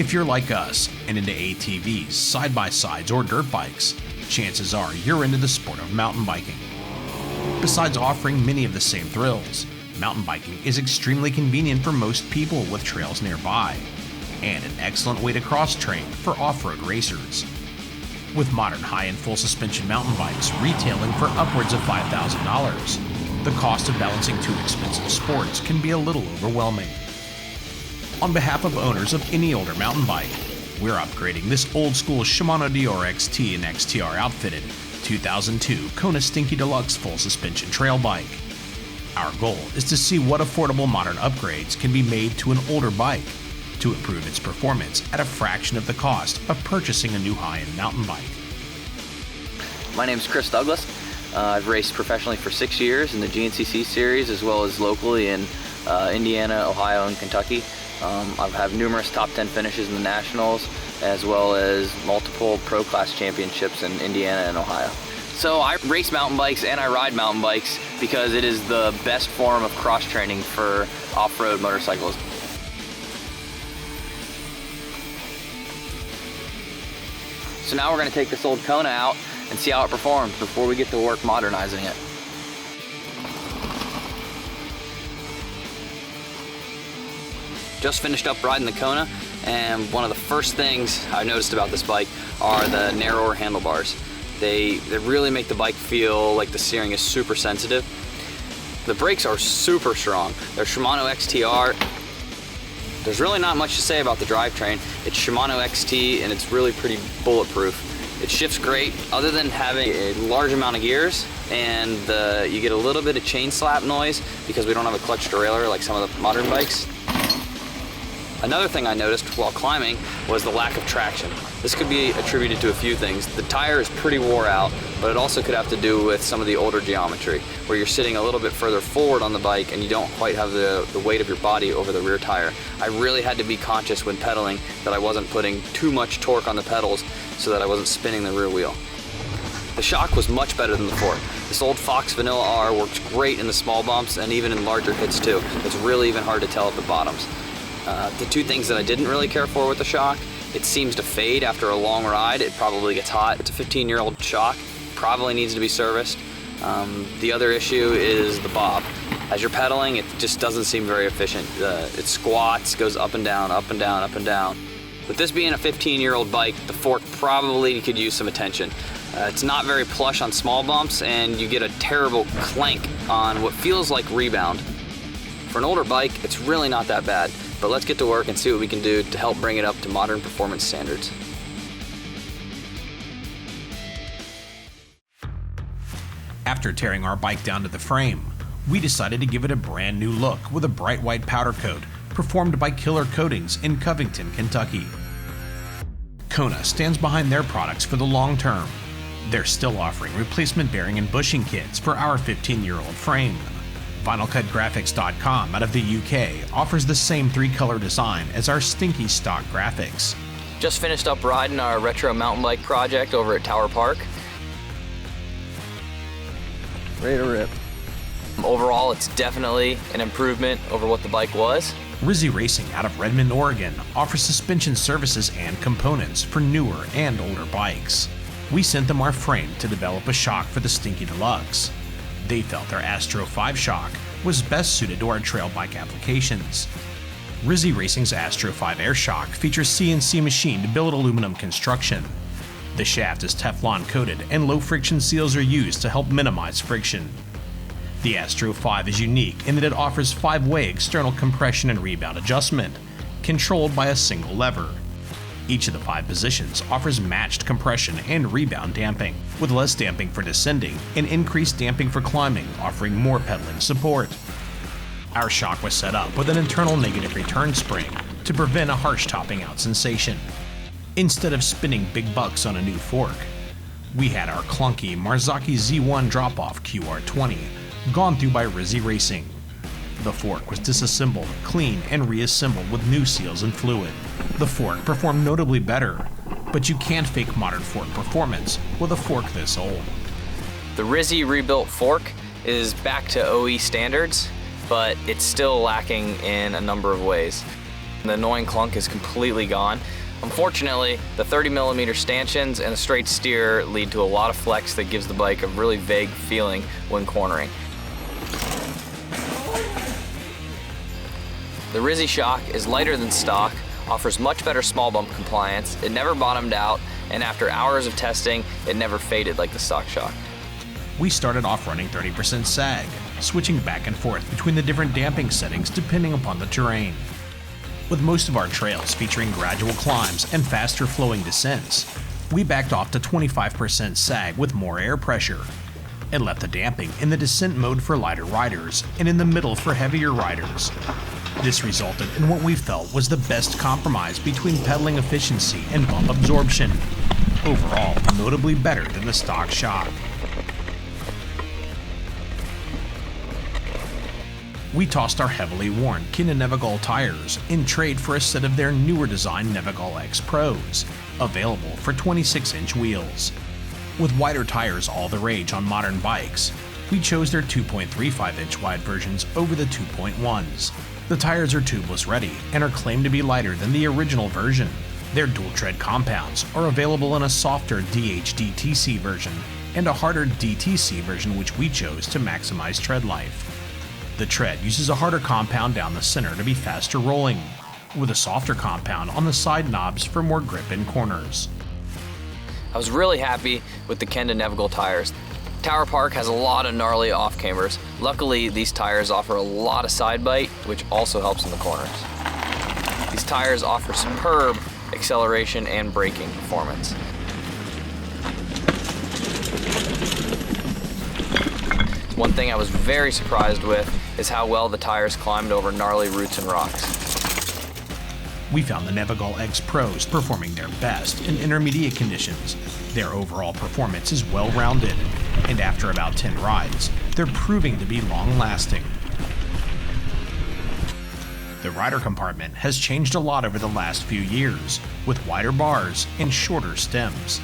If you're like us and into ATVs, side-by-sides, or dirt bikes, chances are you're into the sport of mountain biking. Besides offering many of the same thrills, mountain biking is extremely convenient for most people with trails nearby, and an excellent way to cross-train for off-road racers. With modern high and full suspension mountain bikes retailing for upwards of $5,000, the cost of balancing two expensive sports can be a little overwhelming. On behalf of owners of any older mountain bike, we're upgrading this old-school Shimano Deore XT and XTR outfitted 2002 Kona Stinky Dee-Lux full suspension trail bike. Our goal is to see what affordable modern upgrades can be made to an older bike to improve its performance at a fraction of the cost of purchasing a new high-end mountain bike. My name is Chris Douglas. I've raced professionally for 6 years in the GNCC series as well as locally in Indiana, Ohio, and Kentucky. I've had numerous top 10 finishes in the Nationals as well as multiple pro class championships in Indiana and Ohio. So I race mountain bikes and I ride mountain bikes because it is the best form of cross training for off-road motorcycles. So now we're going to take this old Kona out and see how it performs before we get to work modernizing it. Just finished up riding the Kona, and one of the first things I noticed about this bike are the narrower handlebars. They really make the bike feel like the steering is super sensitive. The brakes are super strong. They're Shimano XTR. There's really not much to say about the drivetrain. It's Shimano XT and it's really pretty bulletproof. It shifts great other than having a large amount of gears, and you get a little bit of chain slap noise because we don't have a clutch derailleur like some of the modern bikes. Another thing I noticed while climbing was the lack of traction. This could be attributed to a few things. The tire is pretty wore out, but it also could have to do with some of the older geometry, where you're sitting a little bit further forward on the bike and you don't quite have the weight of your body over the rear tire. I really had to be conscious when pedaling that I wasn't putting too much torque on the pedals so that I wasn't spinning the rear wheel. The shock was much better than the fork. This old Fox Vanilla R works great in the small bumps and even in larger hits too. It's really even hard to tell at the bottoms. The two things that I didn't really care for with the shock, it seems to fade after a long ride. It probably gets hot. It's a 15-year-old shock, probably needs to be serviced. The other issue is the bob. As you're pedaling, it just doesn't seem very efficient. It squats, goes up and down, up and down, up and down. With this being a 15-year-old bike, the fork probably could use some attention. It's not very plush on small bumps, and you get a terrible clank on what feels like rebound. For an older bike, it's really not that bad. But let's get to work and see what we can do to help bring it up to modern performance standards. After tearing our bike down to the frame, we decided to give it a brand new look with a bright white powder coat performed by Killer Coatings in Covington, Kentucky. Kona stands behind their products for the long term. They're still offering replacement bearing and bushing kits for our 15-year-old frame. VinylCutGraphics.com out of the UK offers the same 3-color design as our Stinky stock graphics. Just finished up riding our retro mountain bike project over at Tower Park. Ready to rip. Overall, it's definitely an improvement over what the bike was. Rizzy Racing out of Redmond, Oregon offers suspension services and components for newer and older bikes. We sent them our frame to develop a shock for the Stinky Dee-Lux. They felt their Astro 5 shock was best suited to our trail bike applications. Rizzy Racing's Astro 5 Air Shock features CNC machined billet aluminum construction. The shaft is Teflon coated and low friction seals are used to help minimize friction. The Astro 5 is unique in that it offers 5-way external compression and rebound adjustment, controlled by a single lever. Each of the 5 positions offers matched compression and rebound damping, with less damping for descending and increased damping for climbing, offering more pedaling support. Our shock was set up with an internal negative return spring to prevent a harsh topping out sensation. Instead of spinning big bucks on a new fork, we had our clunky Marzocchi Z1 drop-off QR20 gone through by Rizzy Racing. The fork was disassembled, cleaned, and reassembled with new seals and fluid. The fork performed notably better, but you can't fake modern fork performance with a fork this old. The Rizzy rebuilt fork is back to OE standards, but it's still lacking in a number of ways. The annoying clunk is completely gone. Unfortunately, the 30mm stanchions and the straight steer lead to a lot of flex that gives the bike a really vague feeling when cornering. The Rizzy shock is lighter than stock, offers much better small bump compliance, it never bottomed out, and after hours of testing, it never faded like the stock shock. We started off running 30% sag, switching back and forth between the different damping settings depending upon the terrain. With most of our trails featuring gradual climbs and faster flowing descents, we backed off to 25% sag with more air pressure, and left the damping in the descent mode for lighter riders and in the middle for heavier riders. This resulted in what we felt was the best compromise between pedaling efficiency and bump absorption, overall notably better than the stock shock. We tossed our heavily worn Kona Navigal tires in trade for a set of their newer design Navigal X Pros, available for 26-inch wheels. With wider tires all the rage on modern bikes, we chose their 2.35-inch wide versions over the 2.1s. The tires are tubeless ready and are claimed to be lighter than the original version. Their dual tread compounds are available in a softer DHDTC version and a harder DTC version, which we chose to maximize tread life. The tread uses a harder compound down the center to be faster rolling, with a softer compound on the side knobs for more grip in corners. I was really happy with the Kona Navigal tires. Tower Park has a lot of gnarly off-camers. Luckily, these tires offer a lot of side bite, which also helps in the corners. These tires offer superb acceleration and braking performance. One thing I was very surprised with is how well the tires climbed over gnarly roots and rocks. We found the Navigal X Pros performing their best in intermediate conditions. Their overall performance is well-rounded, and after about 10 rides, they're proving to be long-lasting. The rider compartment has changed a lot over the last few years, with wider bars and shorter stems.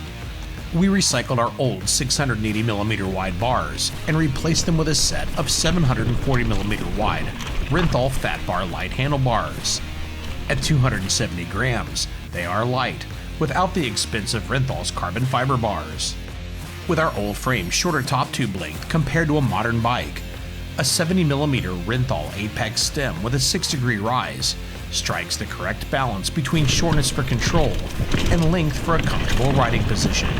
We recycled our old 680mm wide bars and replaced them with a set of 740mm wide Renthal Fat Bar light handlebars. At 270 grams, they are light, without the expensive Renthal's carbon fiber bars. With our old frame shorter top tube length compared to a modern bike, a 70mm Renthal Apex stem with a 6-degree rise strikes the correct balance between shortness for control and length for a comfortable riding position.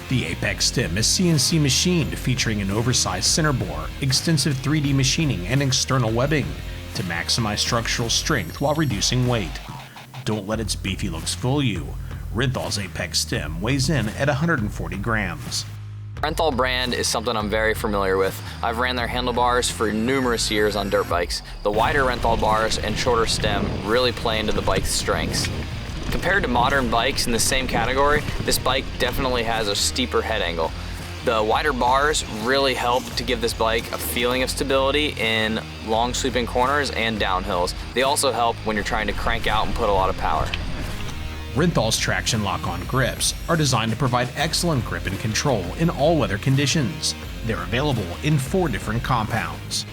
The Apex stem is CNC machined, featuring an oversized center bore, extensive 3D machining, and external webbing to maximize structural strength while reducing weight. Don't let its beefy looks fool you. Renthal's Apex stem weighs in at 140 grams. Renthal brand is something I'm very familiar with. I've ran their handlebars for numerous years on dirt bikes. The wider Renthal bars and shorter stem really play into the bike's strengths. Compared to modern bikes in the same category, this bike definitely has a steeper head angle. The wider bars really help to give this bike a feeling of stability in long sweeping corners and downhills. They also help when you're trying to crank out and put a lot of power. Renthal's traction lock-on grips are designed to provide excellent grip and control in all weather conditions. They're available in 4 different compounds.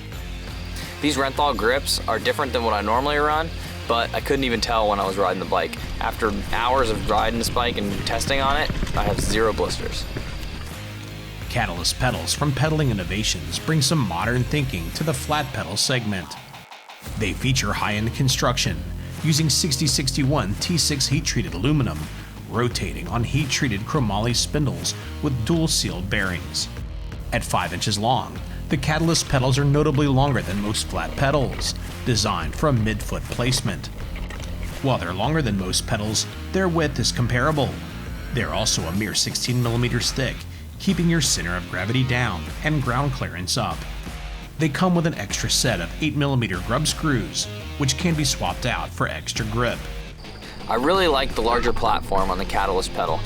These Renthal grips are different than what I normally run, but I couldn't even tell when I was riding the bike. After hours of riding this bike and testing on it, I have 0 blisters. Catalyst pedals from Pedaling Innovations bring some modern thinking to the flat pedal segment. They feature high-end construction, using 6061 T6 heat-treated aluminum, rotating on heat-treated chromoly spindles with dual-sealed bearings. At 5 inches long, the Catalyst pedals are notably longer than most flat pedals, designed for a mid-foot placement. While they're longer than most pedals, their width is comparable. They're also a mere 16mm thick, keeping your center of gravity down and ground clearance up. They come with an extra set of 8mm grub screws, which can be swapped out for extra grip. I really like the larger platform on the Catalyst pedal.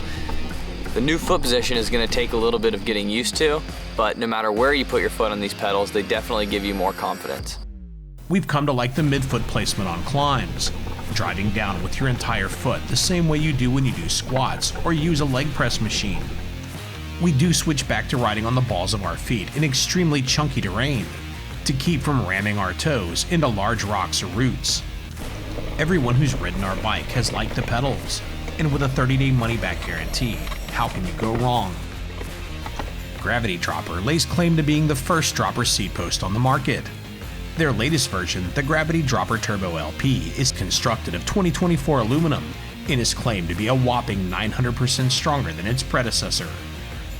The new foot position is going to take a little bit of getting used to, but no matter where you put your foot on these pedals, they definitely give you more confidence. We've come to like the midfoot placement on climbs, driving down with your entire foot the same way you do when you do squats or use a leg press machine. We do switch back to riding on the balls of our feet in extremely chunky terrain to keep from ramming our toes into large rocks or roots. Everyone who's ridden our bike has liked the pedals, and with a 30-day money-back guarantee, how can you go wrong? Gravity Dropper lays claim to being the first dropper seat post on the market. Their latest version, the Gravity Dropper Turbo LP, is constructed of 2024 aluminum and is claimed to be a whopping 900% stronger than its predecessor.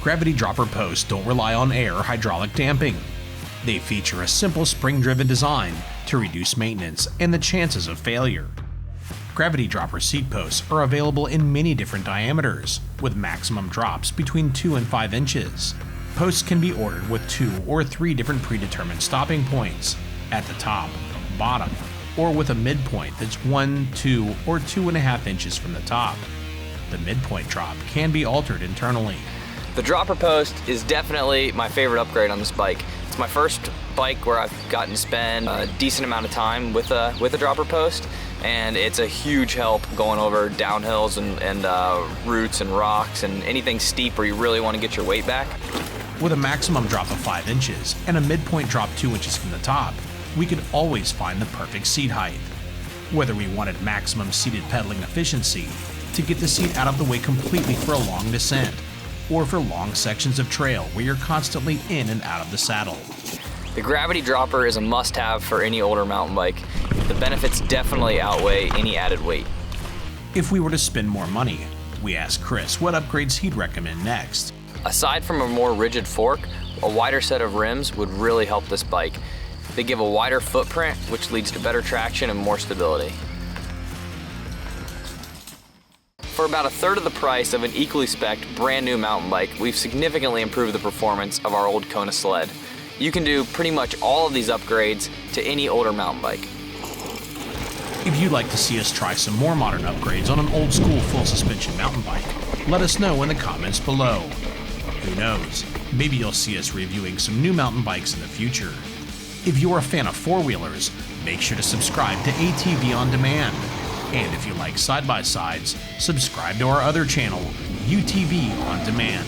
Gravity Dropper posts don't rely on air or hydraulic damping. They feature a simple spring-driven design to reduce maintenance and the chances of failure. Gravity Dropper seat posts are available in many different diameters, with maximum drops between 2 and 5 inches. Posts can be ordered with 2 or 3 different predetermined stopping points, at the top, bottom, or with a midpoint that's 1, 2, or 2.5 inches from the top. The midpoint drop can be altered internally. The dropper post is definitely my favorite upgrade on this bike. It's my first bike where I've gotten to spend a decent amount of time with a dropper post, and it's a huge help going over downhills and roots and rocks and anything steep where you really want to get your weight back. With a maximum drop of 5 inches and a midpoint drop 2 inches from the top, we could always find the perfect seat height. Whether we wanted maximum seated pedaling efficiency, to get the seat out of the way completely for a long descent, or for long sections of trail where you're constantly in and out of the saddle. The Gravity Dropper is a must-have for any older mountain bike. The benefits definitely outweigh any added weight. If we were to spend more money, we asked Chris what upgrades he'd recommend next. Aside from a more rigid fork, a wider set of rims would really help this bike. They give a wider footprint, which leads to better traction and more stability. For about a third of the price of an equally spec'd brand new mountain bike, we've significantly improved the performance of our old Kona sled. You can do pretty much all of these upgrades to any older mountain bike. If you'd like to see us try some more modern upgrades on an old school full suspension mountain bike, let us know in the comments below. Who knows, maybe you'll see us reviewing some new mountain bikes in the future. If you're a fan of four-wheelers, make sure to subscribe to ATV On Demand. And if you like side-by-sides, subscribe to our other channel, UTV On Demand.